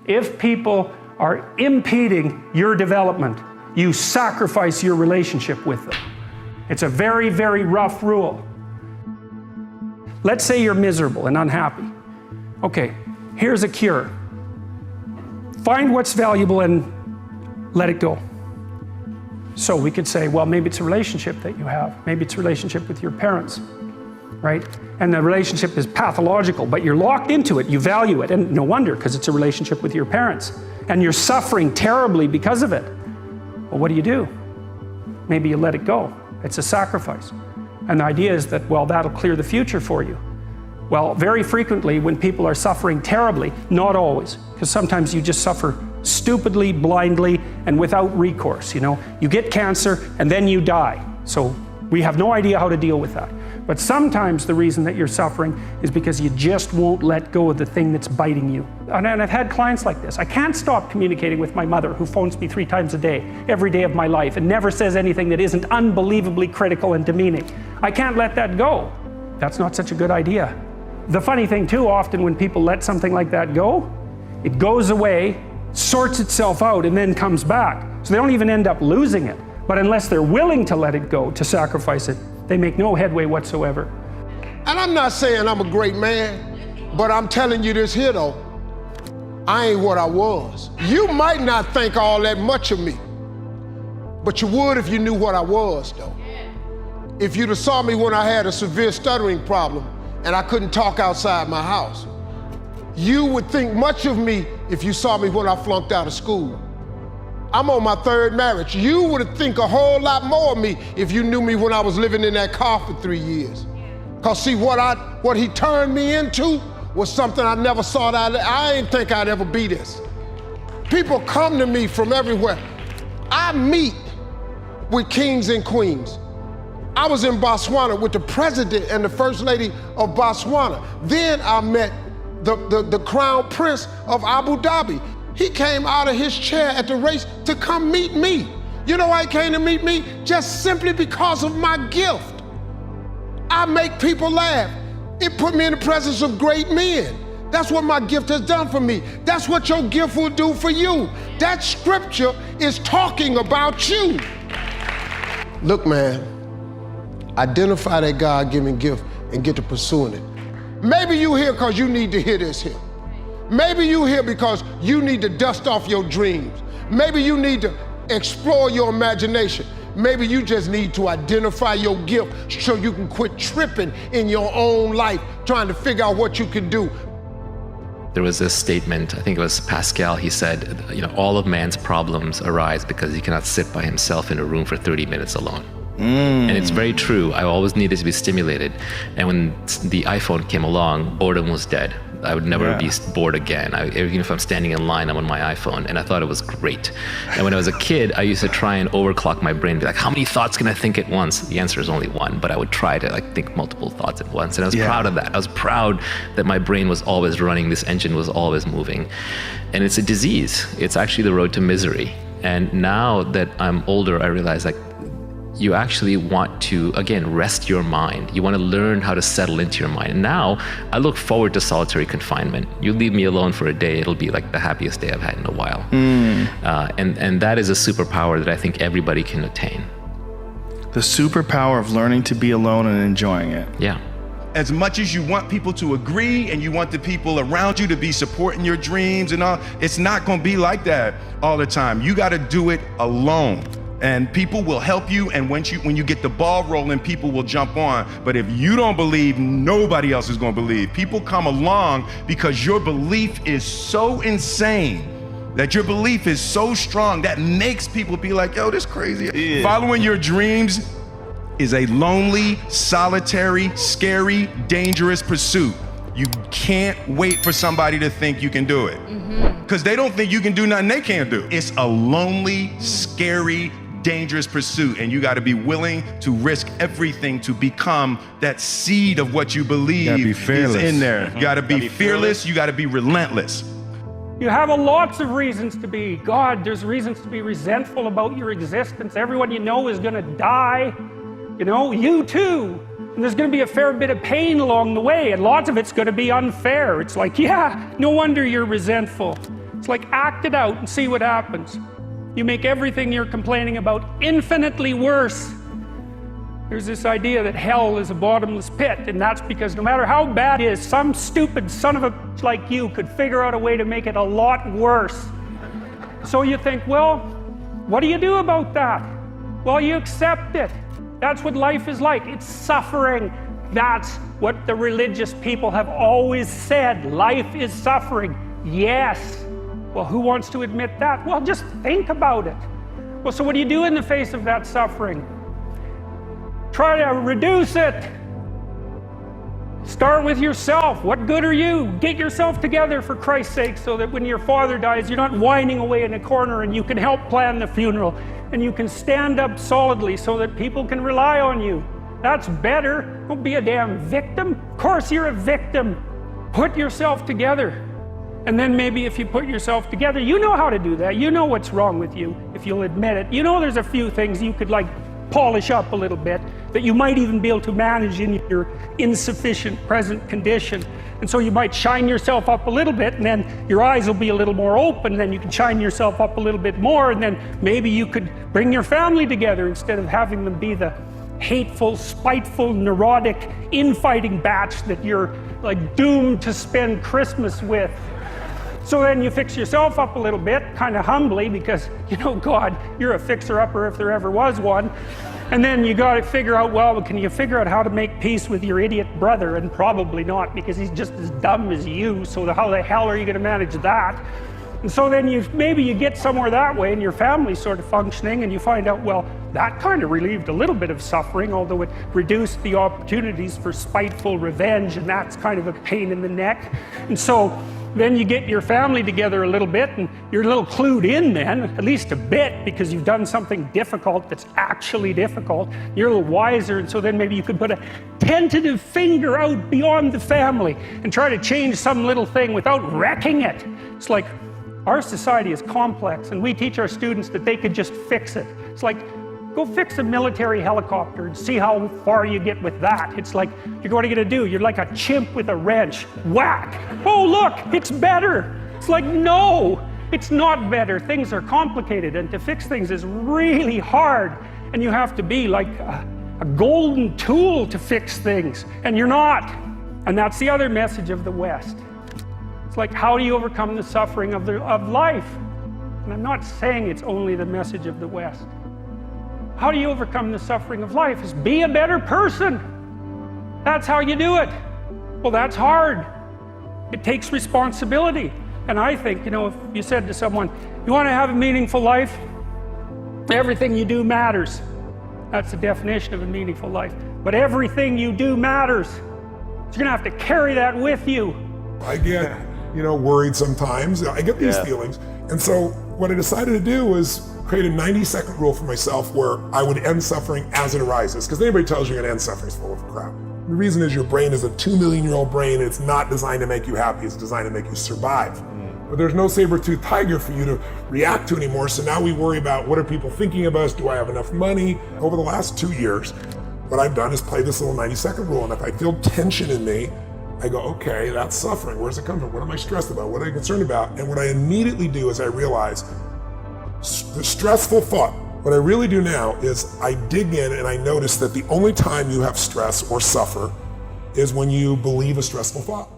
If people are impeding your development, you sacrifice your relationship with them. It's a very, very rough rule. Let's say you're miserable and unhappy. Okay, here's a cure. Find what's valuable and let it go. So we could say, well, maybe it's a relationship that you have. Maybe it's a relationship with your parents, right? And the relationship is pathological, but you're locked into it, you value it, and no wonder, because it's a relationship with your parents. And you're suffering terribly because of it. Well, what do? Maybe you let it go. It's a sacrifice. And the idea is that, well, that'll clear the future for you. Well, very frequently when people are suffering terribly, not always, because sometimes you just suffer stupidly, blindly, and without recourse, you know. You get cancer and then you die. So we have no idea how to deal with that. But sometimes the reason that you're suffering is because you just won't let go of the thing that's biting you. And I've had clients like this. I can't stop communicating with my mother, who phones me 3 times a day, every day of my life, and never says anything that isn't unbelievably critical and demeaning. I can't let that go. That's not such a good idea. The funny thing too, often when people let something like that go, it goes away, sorts itself out, and then comes back. So they don't even end up losing it. But unless they're willing to let it go, to sacrifice it, they make no headway whatsoever. And I'm not saying I'm a great man, but I'm telling you this here though, I ain't what I was. You might not think all that much of me, but you would if you knew what I was though. If you'd have saw me when I had a severe stuttering problem and I couldn't talk outside my house, you would think much of me if you saw me when I flunked out of school. I'm on my 3rd marriage. You would think a whole lot more of me if you knew me when I was living in that car for 3 years. Cause see, what he turned me into was something I never saw that I didn't think I'd ever be this. People come to me from everywhere. I meet with kings and queens. I was in Botswana with the president and the first lady of Botswana. Then I met the crown prince of Abu Dhabi. He came out of his chair at the race to come meet me. You know why he came to meet me? Just simply because of my gift. I make people laugh. It put me in the presence of great men. That's what my gift has done for me. That's what your gift will do for you. That scripture is talking about you. Look, man, identify that God-given gift and get to pursuing it. Maybe you here because you need to hear this here. Maybe you here because you need to dust off your dreams. Maybe you need to explore your imagination. Maybe you just need to identify your gift so you can quit tripping in your own life, trying to figure out what you can do. There was this statement, I think it was Pascal, he said, you know, all of man's problems arise because he cannot sit by himself in a room for 30 minutes alone. And it's very true. I always needed to be stimulated. And when the iPhone came along, boredom was dead. I would never be bored again. Even if I'm standing in line, I'm on my iPhone, and I thought it was great. And when I was a kid, I used to try and overclock my brain, be like, how many thoughts can I think at once? The answer is only one, but I would try to think multiple thoughts at once. And I was proud of that. I was proud that my brain was always running, this engine was always moving. And it's a disease. It's actually the road to misery. And now that I'm older, I realize you actually want to, again, rest your mind. You want to learn how to settle into your mind. And now I look forward to solitary confinement. You leave me alone for a day, it'll be like the happiest day I've had in a while. And that is a superpower that I think everybody can attain. The superpower of learning to be alone and enjoying it. Yeah. As much as you want people to agree and you want the people around you to be supporting your dreams and all, it's not going to be like that all the time. You got to do it alone. And people will help you, and when you get the ball rolling, people will jump on. But if you don't believe, nobody else is going to believe. People come along because your belief is so insane, that your belief is so strong, that makes people be like, yo, this crazy. Yeah. Following your dreams is a lonely, solitary, scary, dangerous pursuit. You can't wait for somebody to think you can do it. Because they don't think you can do nothing they can't do. It's a lonely, scary, dangerous pursuit, and you got to be willing to risk everything to become that seed of what you believe is in there. You got to be fearless. You got to be relentless. You have lots of reasons to be. God, there's reasons to be resentful about your existence. Everyone you know is going to die. You know, you too. And there's going to be a fair bit of pain along the way, and lots of it's going to be unfair. It's like, yeah, no wonder you're resentful. It's like act it out and see what happens. You make everything you're complaining about infinitely worse. There's this idea that hell is a bottomless pit, and that's because no matter how bad it is, some stupid son of a bitch like you could figure out a way to make it a lot worse. So you think, well, what do you do about that? Well, you accept it. That's what life is like. It's suffering. That's what the religious people have always said. Life is suffering. Yes. Well, who wants to admit that? Well, just think about it. Well, so what do you do in the face of that suffering? Try to reduce it. Start with yourself. What good are you? Get yourself together for Christ's sake so that when your father dies, you're not whining away in a corner and you can help plan the funeral and you can stand up solidly so that people can rely on you. That's better. Don't be a damn victim. Of course you're a victim. Put yourself together. And then maybe if you put yourself together, you know how to do that. You know what's wrong with you if you'll admit it. You know there's a few things you could like polish up a little bit that you might even be able to manage in your insufficient present condition. And so you might shine yourself up a little bit and then your eyes will be a little more open, and then you can shine yourself up a little bit more, and then maybe you could bring your family together instead of having them be the hateful, spiteful, neurotic, infighting batch that you're like doomed to spend Christmas with. So then you fix yourself up a little bit, kind of humbly, because, you know, God, you're a fixer-upper if there ever was one. And then you got to figure out, well, can you figure out how to make peace with your idiot brother? And probably not, because he's just as dumb as you, so how the hell are you going to manage that? And so then maybe you get somewhere that way and your family's sort of functioning, and you find out, well, that kind of relieved a little bit of suffering, although it reduced the opportunities for spiteful revenge, and that's kind of a pain in the neck. And so then you get your family together a little bit and you're a little clued in then, at least a bit, because you've done something difficult that's actually difficult. You're a little wiser, and so then maybe you could put a tentative finger out beyond the family and try to change some little thing without wrecking it. It's like, our society is complex, and we teach our students that they could just fix it. It's like, go fix a military helicopter and see how far you get with that. It's like, what are you gonna do? You're like a chimp with a wrench. Whack! Oh look, it's better! It's like, no, it's not better. Things are complicated, and to fix things is really hard. And you have to be like a golden tool to fix things, and you're not. And that's the other message of the West. It's like, how do you overcome the suffering of life? And I'm not saying it's only the message of the West. How do you overcome the suffering of life? Is be a better person. That's how you do it. Well, that's hard. It takes responsibility. And I think, you know, if you said to someone, you want to have a meaningful life? Everything you do matters. That's the definition of a meaningful life. But everything you do matters. So you're going to have to carry that with you. I get, worried sometimes. I get these feelings. And so what I decided to do was create a 90-second rule for myself where I would end suffering as it arises. Because anybody tells you you're gonna end suffering is full of crap. The reason is your brain is a 2 million-year-old brain, and it's not designed to make you happy, it's designed to make you survive. But there's no saber-toothed tiger for you to react to anymore, so now we worry about what are people thinking of us, do I have enough money? Over the last 2 years, what I've done is play this little 90-second rule, and if I feel tension in me, I go, okay, that's suffering. Where's it come from? What am I stressed about? What am I concerned about? And what I immediately do is I realize the stressful thought, what I really do now is I dig in and I notice that the only time you have stress or suffer is when you believe a stressful thought.